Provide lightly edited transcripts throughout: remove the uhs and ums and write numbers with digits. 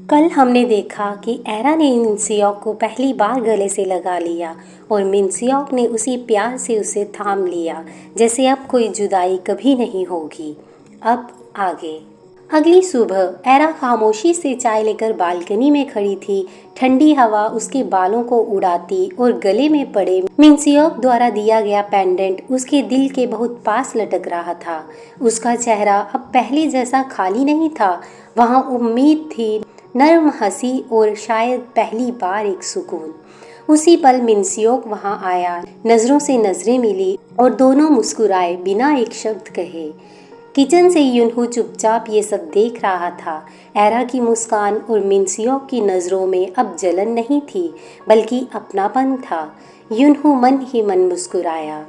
कल हमने देखा कि एरा ने मिनसियोक को पहली बार गले से लगा लिया और मिनसियोक ने उसी प्यार से उसे थाम लिया जैसे अब कोई जुदाई कभी नहीं होगी। अब आगे। अगली सुबह एरा खामोशी से चाय लेकर बालकनी में खड़ी थी। ठंडी हवा उसके बालों को उड़ाती और गले में पड़े मिनसियोक द्वारा दिया गया पेंडेंट उसके दिल के बहुत पास लटक रहा था। उसका चेहरा अब पहले जैसा खाली नहीं था। वहाँ उम्मीद थी, नर्म हंसी और शायद पहली बार एक सुकून। उसी पल मिनसियोक वहां आया, नजरों से नजरें मिली और दोनों मुस्कुराए बिना एक शब्द कहे। किचन से युनहू चुपचाप ये सब देख रहा था। एरा की मुस्कान और मिनसियोक की नजरों में अब जलन नहीं थी बल्कि अपनापन था। युनहू मन ही मन मुस्कुराया।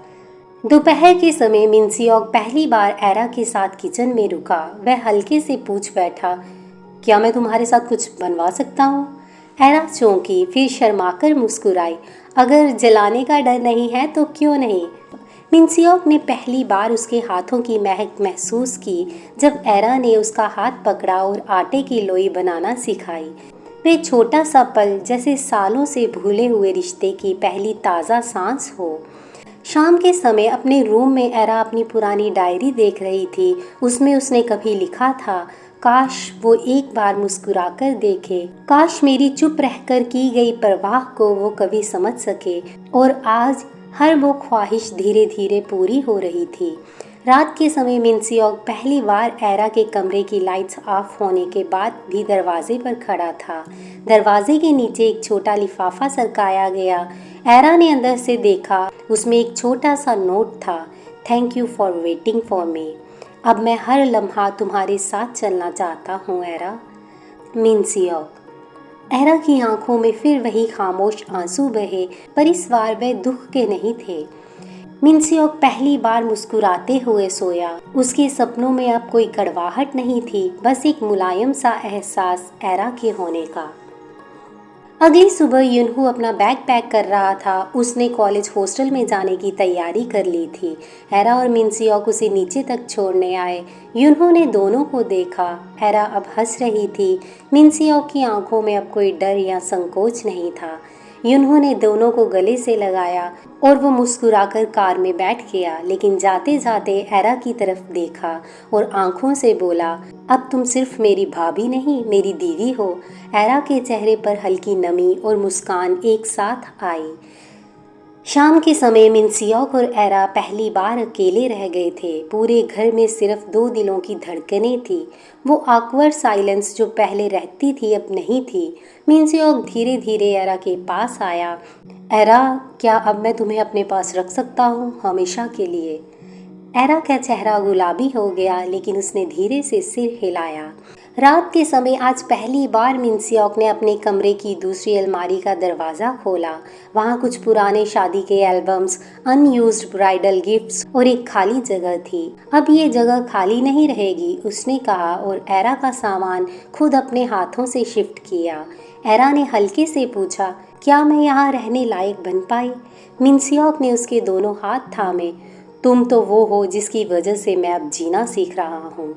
दोपहर के समय मिनसियोक पहली बार एरा के साथ किचन में रुका। वह हल्के से पूछ बैठा, क्या मैं तुम्हारे साथ कुछ बनवा सकता हूँ? एरा चौंकी, फिर शर्माकर मुस्कुराई। अगर जलाने का डर नहीं है तो क्यों नहीं। मिनसियोक ने पहली बार उसके हाथों की महक महसूस की जब एरा ने उसका हाथ पकड़ा और आटे की लोई बनाना सिखाई। वे छोटा सा पल जैसे सालों से भूले हुए रिश्ते की पहली ताज़ा सांस हो। शाम के समय अपने रूम में एरा अपनी पुरानी डायरी देख रही थी। उसमें उसने कभी लिखा था, काश वो एक बार मुस्कुराकर देखे, काश मेरी चुप रहकर की गई परवाह को वो कभी समझ सके। और आज हर वो ख्वाहिश धीरे धीरे पूरी हो रही थी। रात के समय मिनसियोक पहली बार एरा के कमरे की लाइट्स ऑफ होने के बाद भी दरवाजे पर खड़ा था। दरवाजे के नीचे एक छोटा लिफाफा सरकाया गया। एरा ने अंदर से देखा, उसमें एक छोटा सा नोट था, thank you for waiting for me. अब मैं हर लम्हा तुम्हारे साथ चलना चाहता हूँ एरा। मिनसियोक। एरा की आंखों में फिर वही खामोश आंसू बहे, पर इस बार वे दुख के नहीं थे। मिनसियोक पहली बार मुस्कुराते हुए सोया। उसके सपनों में अब कोई कड़वाहट नहीं थी, बस एक मुलायम सा एहसास एरा के होने का। अगली सुबह युनहू अपना बैग पैक कर रहा था। उसने कॉलेज हॉस्टल में जाने की तैयारी कर ली थी। एरा और मिनसियोक उसे नीचे तक छोड़ने आए। युनहू ने दोनों को देखा। एरा अब हंस रही थी। मिनसियोक की आंखों में अब कोई डर या संकोच नहीं था। युनहू ने दोनों को गले से लगाया और वो मुस्कुराकर कार में बैठ गया, लेकिन जाते जाते एरा की तरफ देखा और आंखों से बोला, अब तुम सिर्फ मेरी भाभी नहीं, मेरी दीदी हो। एरा के चेहरे पर हल्की नमी और मुस्कान एक साथ आई। शाम के समय मिनसियोक और एरा पहली बार अकेले रह गए थे। पूरे घर में सिर्फ दो दिलों की धड़कनें थी। वो ऑकवर्ड साइलेंस जो पहले रहती थी अब नहीं थी। मिनसियोक धीरे धीरे एरा के पास आया। एरा, क्या अब मैं तुम्हें अपने पास रख सकता हूँ हमेशा के लिए? एरा का चेहरा गुलाबी हो गया, लेकिन उसने धीरे से सिर हिलाया। रात के समय आज पहली बार मिनसियोक ने अपने कमरे की दूसरी अलमारी का दरवाज़ा खोला। वहाँ कुछ पुराने शादी के एल्बम्स, अनयूज्ड ब्राइडल गिफ्ट्स और एक खाली जगह थी। अब ये जगह खाली नहीं रहेगी, उसने कहा और एरा का सामान खुद अपने हाथों से शिफ्ट किया। एरा ने हल्के से पूछा, क्या मैं यहाँ रहने लायक बन पाई? मिनसियोक ने उसके दोनों हाथ थामे। तुम तो वो हो जिसकी वजह से मैं अब जीना सीख रहा हूँ।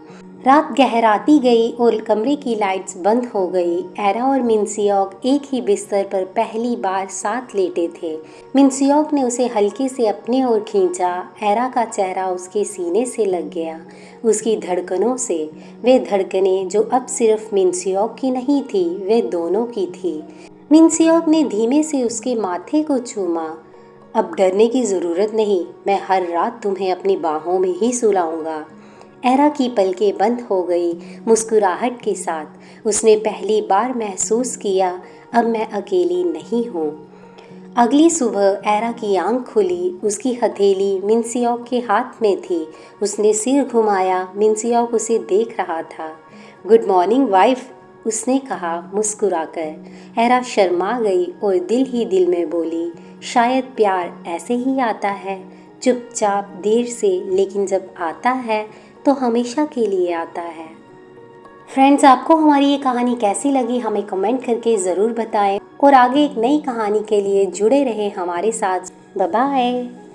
रात गहराती गई और कमरे की लाइट्स बंद हो गई। एरा और मिनसियोक एक ही बिस्तर पर पहली बार साथ लेटे थे। मिनसियोक ने उसे हल्के से अपने ओर खींचा। एरा का चेहरा उसके सीने से लग गया, उसकी धड़कनों से। वे धड़कनें जो अब सिर्फ मिनसियोक की नहीं थी, वे दोनों की थी। मिनसियोक ने धीमे से उसके माथे को चूमा। अब डरने की ज़रूरत नहीं, मैं हर रात तुम्हें अपनी बाहों में ही सुलाऊंगा। एरा की पलकें बंद हो गई मुस्कुराहट के साथ। उसने पहली बार महसूस किया, अब मैं अकेली नहीं हूँ। अगली सुबह एरा की आंख खुली। उसकी हथेली मिनसियोक के हाथ में थी। उसने सिर घुमाया। मिनसियोक उसे देख रहा था। गुड मॉर्निंग वाइफ, उसने कहा मुस्कुराकर। एरा शर्मा गई और दिल ही दिल में बोली, शायद प्यार ऐसे ही आता है, चुपचाप, देर से, लेकिन जब आता है तो हमेशा के लिए आता है। फ्रेंड्स, आपको हमारी ये कहानी कैसी लगी हमें कमेंट करके ज़रूर बताएं और आगे एक नई कहानी के लिए जुड़े रहें हमारे साथ। Bye bye.